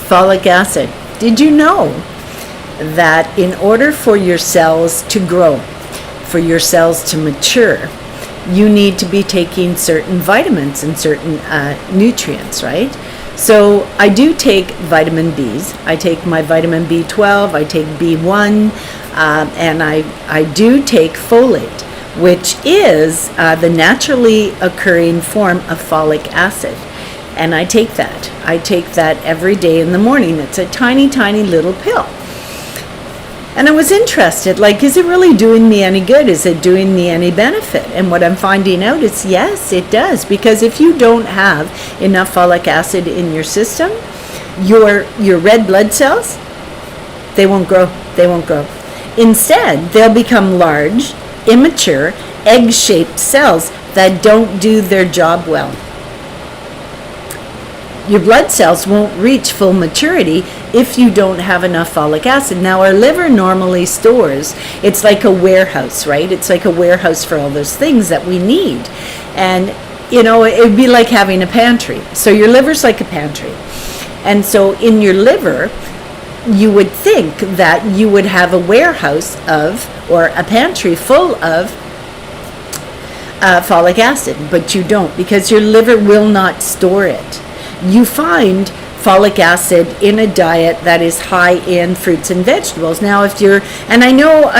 Folic acid. Did you know that in order for your cells to grow, for your cells to mature, you need to be taking certain vitamins and certain nutrients, right? So I do take vitamin Bs. I take my vitamin B12, I take B1, and I do take folate, which is the naturally occurring form of folic acid. And I take that. I take that every day in the morning. It's a tiny, tiny little pill. And I was interested, like, is it really doing me any good? Is it doing me any benefit? And what I'm finding out is yes, it does. Because if you don't have enough folic acid in your system, your red blood cells, they won't grow. They won't grow. Instead, they'll become large, immature, egg-shaped cells that don't do their job well. Your blood cells won't reach full maturity if you don't have enough folic acid. Now, our liver normally stores, it's like a warehouse, right? It's like a warehouse for all those things that we need. And, you know, it would be like having a pantry. So your liver's like a pantry. And so in your liver, you would think that you would have a warehouse of, or a pantry full of folic acid, but you don't, because your liver will not store it. You find folic acid in a diet that is high in fruits and vegetables. Now, if you're, and I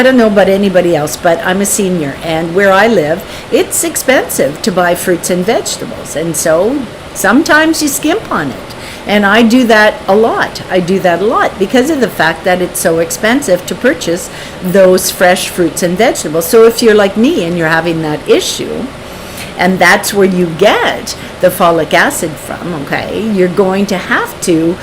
don't know about anybody else, but I'm a senior, and where I live, it's expensive to buy fruits and vegetables, and so sometimes you skimp on it. And I do that a lot. I do that a lot because of the fact that it's so expensive to purchase those fresh fruits and vegetables. So if you're like me and you're having that issue, and that's where you get the folic acid from, okay, you're going to have to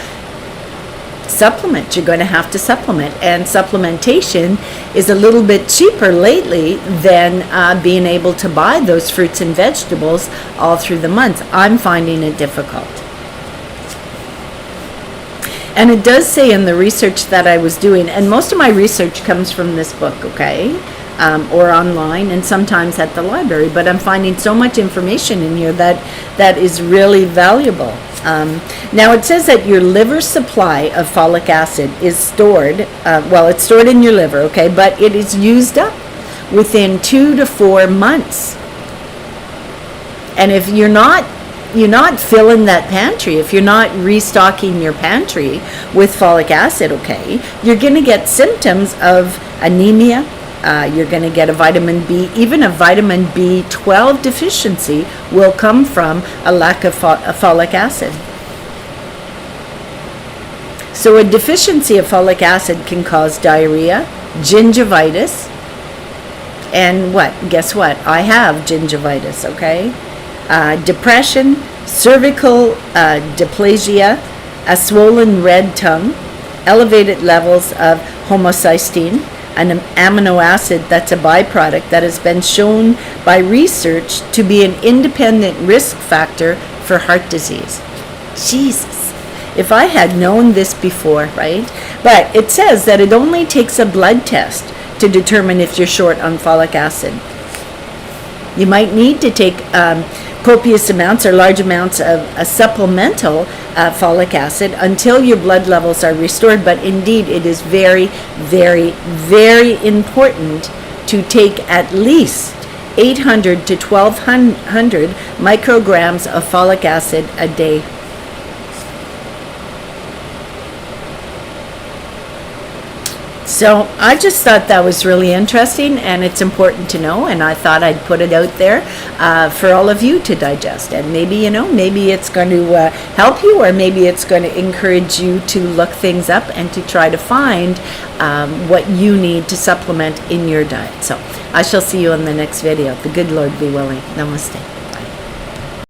supplement. You're going to have to supplement. And supplementation is a little bit cheaper lately than being able to buy those fruits and vegetables all through the month. I'm finding it difficult. And it does say in the research that I was doing, and most of my research comes from this book, okay, or online, and sometimes at the library, but I'm finding so much information in here that is really valuable. Now it says that your liver supply of folic acid is stored, it's stored in your liver, okay, but it is used up within 2 to 4 months. And if you're not filling that pantry, if you're not restocking your pantry with folic acid, okay, you're going to get symptoms of anemia. You're going to get a vitamin B, even a vitamin B12 deficiency will come from a lack of folic acid. So a deficiency of folic acid can cause diarrhea, gingivitis, and guess what? I have gingivitis, okay? Depression, cervical dysplasia, a swollen red tongue, elevated levels of homocysteine, an amino acid that's a byproduct that has been shown by research to be an independent risk factor for heart disease. Jesus, if I had known this before, right? But it says that it only takes a blood test to determine if you're short on folic acid. You might need to take copious amounts or large amounts of a supplemental folic acid until your blood levels are restored. But indeed, it is very, very, very important to take at least 800 to 1200 micrograms of folic acid a day. So I just thought that was really interesting, and it's important to know, and I thought I'd put it out there for all of you to digest. And maybe, maybe it's going to help you, or maybe it's going to encourage you to look things up and to try to find what you need to supplement in your diet. So I shall see you in the next video. The good Lord be willing. Namaste.